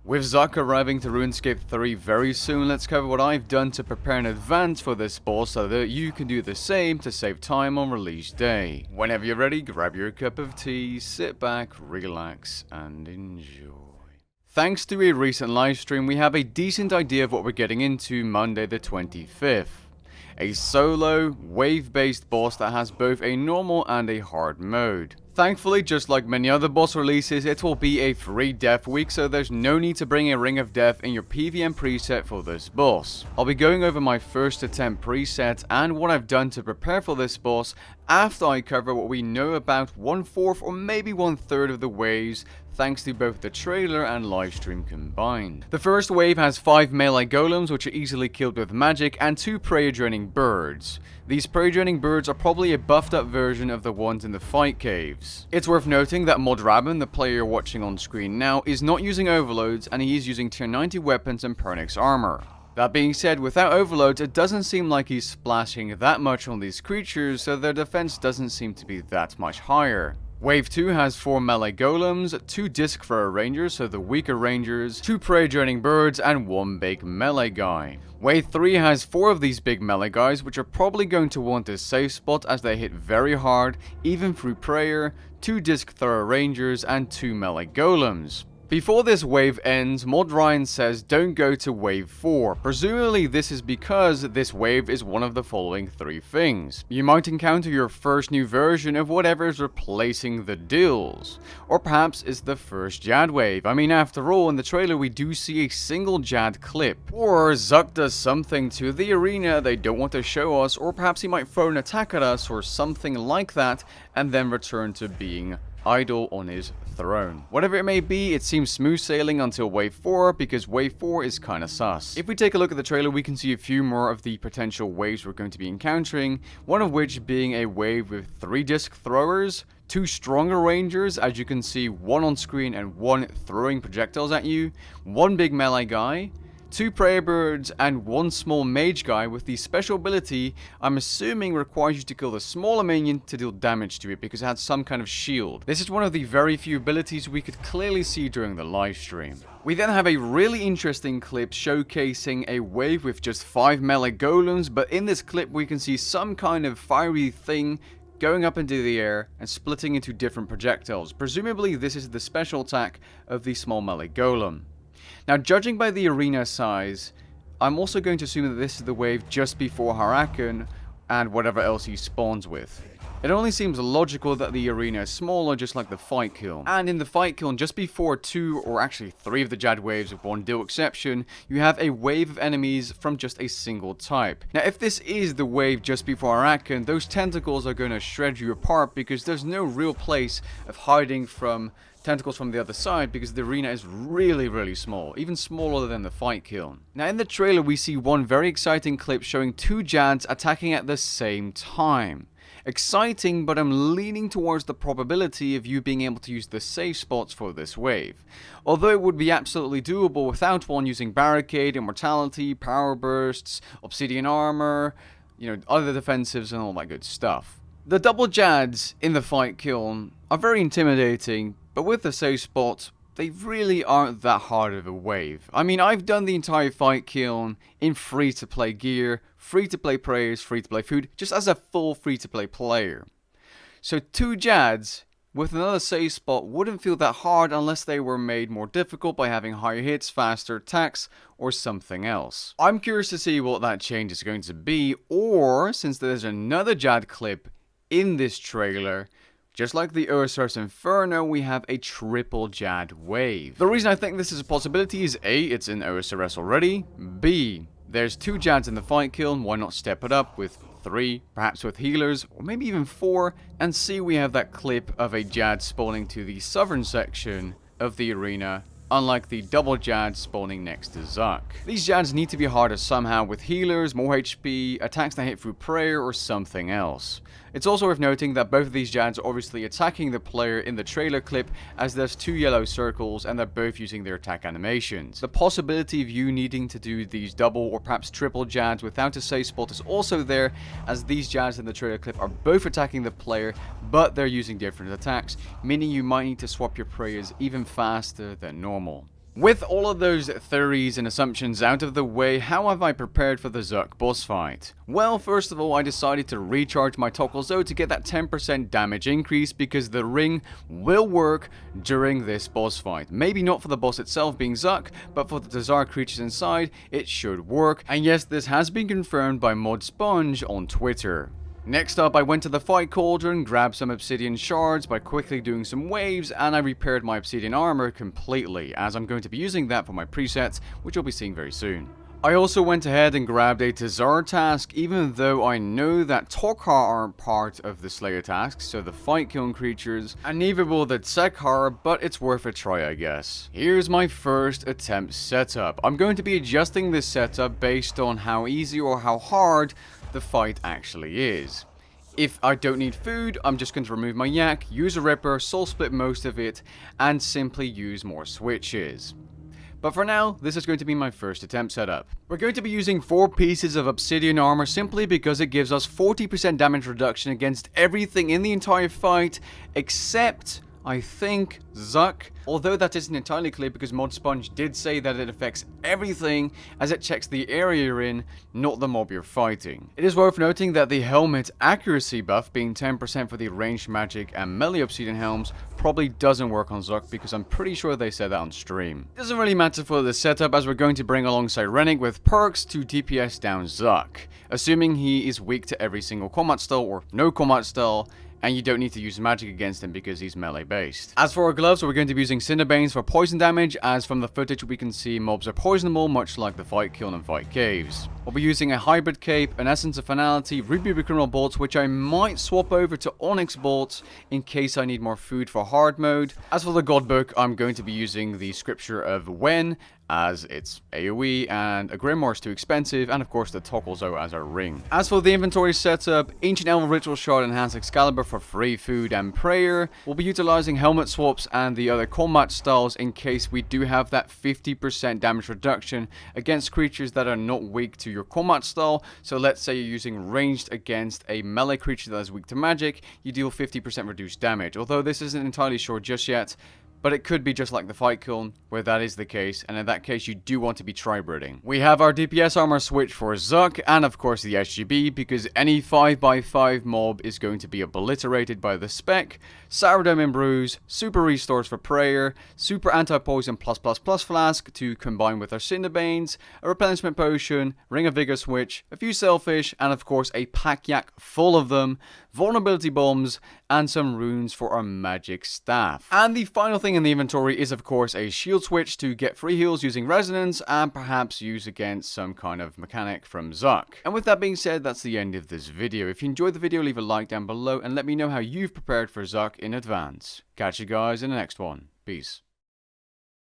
With Zuck arriving to Runescape 3 very soon, let's cover what I've done to prepare in advance for this boss so that you can do the same to save time on release day. Whenever you're ready, grab your cup of tea, sit back, relax, and enjoy. Thanks to a recent livestream, we have a decent idea of what we're getting into Monday the 25th. A solo, wave-based boss that has both a normal and a hard mode. Thankfully, just like many other boss releases, it will be a free death week, so there's no need to bring a Ring of Death in your PVM preset for this boss. I'll be going over my first attempt preset and what I've done to prepare for this boss after I cover what we know about 1/4 or maybe 1/3 of the waves, thanks to both the trailer and livestream combined. The first wave has 5 melee golems which are easily killed with magic and 2 prey draining birds. These prey draining birds are probably a buffed up version of the ones in the fight caves. It's worth noting that Mod Rabin, the player you're watching on screen now, is not using overloads and he is using tier 90 weapons and Pernix armor. That being said, without overloads, it doesn't seem like he's splashing that much on these creatures, so their defense doesn't seem to be that much higher. Wave 2 has 4 melee golems, 2 disc thrower rangers, so the weaker rangers, 2 prey draining birds, and 1 big melee guy. Wave 3 has 4 of these big melee guys, which are probably going to want a safe spot as they hit very hard, even through prayer, 2 disc thrower rangers, and 2 melee golems. Before this wave ends, Mod Ryan says don't go to wave 4. Presumably this is because this wave is one of the following 3 things. You might encounter your first new version of whatever is replacing the dills. Or perhaps it's the first Jad wave. I mean, after all, in the trailer we do see a single Jad clip. Or Zuck does something to the arena they don't want to show us, or perhaps he might throw an attack at us or something like that, and then return to being idle on his throne. Whatever it may be, it seems smooth sailing until wave 4, because wave 4 is kinda sus. If we take a look at the trailer, we can see a few more of the potential waves we're going to be encountering, one of which being a wave with 3 disc throwers, 2 stronger rangers, as you can see, 1 on screen and 1 throwing projectiles at you, 1 big melee guy, 2 prayer birds, and 1 small mage guy with the special ability I'm assuming requires you to kill the smaller minion to deal damage to it because it has some kind of shield. This is one of the very few abilities we could clearly see during the livestream. We then have a really interesting clip showcasing a wave with just 5 melee golems, but in this clip we can see some kind of fiery thing going up into the air and splitting into different projectiles. Presumably this is the special attack of the small melee golem. Now, judging by the arena size, I'm also going to assume that this is the wave just before Harakan and whatever else he spawns with. It only seems logical that the arena is smaller, just like the fight kiln. And in the fight kiln, just before 2 or actually 3 of the Jad waves with 1 deal exception, you have a wave of enemies from just a single type. Now, if this is the wave just before Harakan, those tentacles are going to shred you apart because there's no real place of hiding from tentacles from the other side because the arena is really small, even smaller than the fight kiln. Now in the trailer we see one very exciting clip showing 2 Jads attacking at the same time. Exciting, but I'm leaning towards the probability of you being able to use the safe spots for this wave. Although it would be absolutely doable without one using barricade, immortality, power bursts, obsidian armor, other defensives and all that good stuff. The double Jads in the fight kiln are very intimidating, but with the safe spots, they really aren't that hard of a wave. I mean, I've done the entire fight kiln in free-to-play gear, free-to-play prayers, free-to-play food, just as a full free-to-play player. So 2 Jads with another safe spot wouldn't feel that hard unless they were made more difficult by having higher hits, faster attacks, or something else. I'm curious to see what that change is going to be, or since there's another Jad clip in this trailer, just like the Ursur's Inferno, we have a triple Jad wave. The reason I think this is a possibility is A, it's in Ursur's already, B, there's 2 Jads in the fight kiln, why not step it up with 3, perhaps with healers, or maybe even 4, and C, we have that clip of a Jad spawning to the southern section of the arena, unlike the double Jad spawning next to Zuck. These Jads need to be harder somehow with healers, more HP, attacks that hit through prayer, or something else. It's also worth noting that both of these Jads are obviously attacking the player in the trailer clip, as there's 2 yellow circles and they're both using their attack animations. The possibility of you needing to do these double or perhaps triple Jads without a safe spot is also there, as these Jads in the trailer clip are both attacking the player, but they're using different attacks, meaning you might need to swap your prayers even faster than normal. With all of those theories and assumptions out of the way, how have I prepared for the Zuck boss fight? Well, first of all, I decided to recharge my Tokulzo to get that 10% damage increase because the ring will work during this boss fight. Maybe not for the boss itself being Zuck, but for the desired creatures inside, it should work. And yes, this has been confirmed by Mod Sponge on Twitter. Next up, I went to the fight cauldron, grabbed some obsidian shards by quickly doing some waves, and I repaired my obsidian armor completely, as I'm going to be using that for my presets, which you'll be seeing very soon. I also went ahead and grabbed a Tazar task, even though I know that Tokhar aren't part of the Slayer tasks, so the fight killing creatures, and neither will the Tsekhar, but it's worth a try, I guess. Here's my first attempt setup. I'm going to be adjusting this setup based on how easy or how hard the fight actually is. If I don't need food, I'm just going to remove my yak, use a ripper, soul split most of it, and simply use more switches. But for now, this is going to be my first attempt setup. We're going to be using 4 pieces of obsidian armor simply because it gives us 40% damage reduction against everything in the entire fight, except, I think, Zuck. Although that isn't entirely clear because Mod Sponge did say that it affects everything as it checks the area you're in, not the mob you're fighting. It is worth noting that the helmet accuracy buff being 10% for the ranged magic and melee obsidian helms probably doesn't work on Zuck because I'm pretty sure they said that on stream. It doesn't really matter for the setup as we're going to bring along Cyrennic with perks to DPS down Zuck, assuming he is weak to every single combat style or no combat style, and you don't need to use magic against him because he's melee based. As for our gloves, we're going to be using Cinderbanes for poison damage, as from the footage we can see mobs are poisonable, much like the Fight Kiln and Fight Caves. We'll be using a hybrid cape, an Essence of Finality, Ruby Criminal bolts, which I might swap over to Onyx bolts in case I need more food for hard mode. As for the God Book, I'm going to be using the Scripture of Wen, as it's AoE, and a Grimoire's too expensive, and of course the Tokulzo as our ring. As for the inventory setup, Ancient Elven Ritual Shard Enhanced Excalibur for free food and prayer. We'll be utilizing helmet swaps and the other combat styles in case we do have that 50% damage reduction against creatures that are not weak to your combat style. So let's say you're using ranged against a melee creature that is weak to magic, you deal 50% reduced damage, although this isn't entirely sure just yet. But it could be just like the Fight Kiln, where that is the case, and in that case you do want to be tri-breeding. We have our DPS armor switch for Zuck, and of course the SGB, because any 5x5 mob is going to be obliterated by the spec, Sourdough and Bruise, Super Restores for Prayer, Super Anti-Poison +++ Flask to combine with our Cinderbanes, a Replenishment Potion, Ring of Vigor switch, a few Selfish, and of course a pack yak full of them, Vulnerability Bombs, and some runes for our Magic Staff. And the final thing in the inventory is of course a shield switch to get free heals using resonance and perhaps use against some kind of mechanic from Zuck. And with that being said, that's the end of this video. If you enjoyed the video, leave a like down below and let me know how you've prepared for Zuck in advance. Catch you guys in the next one. Peace.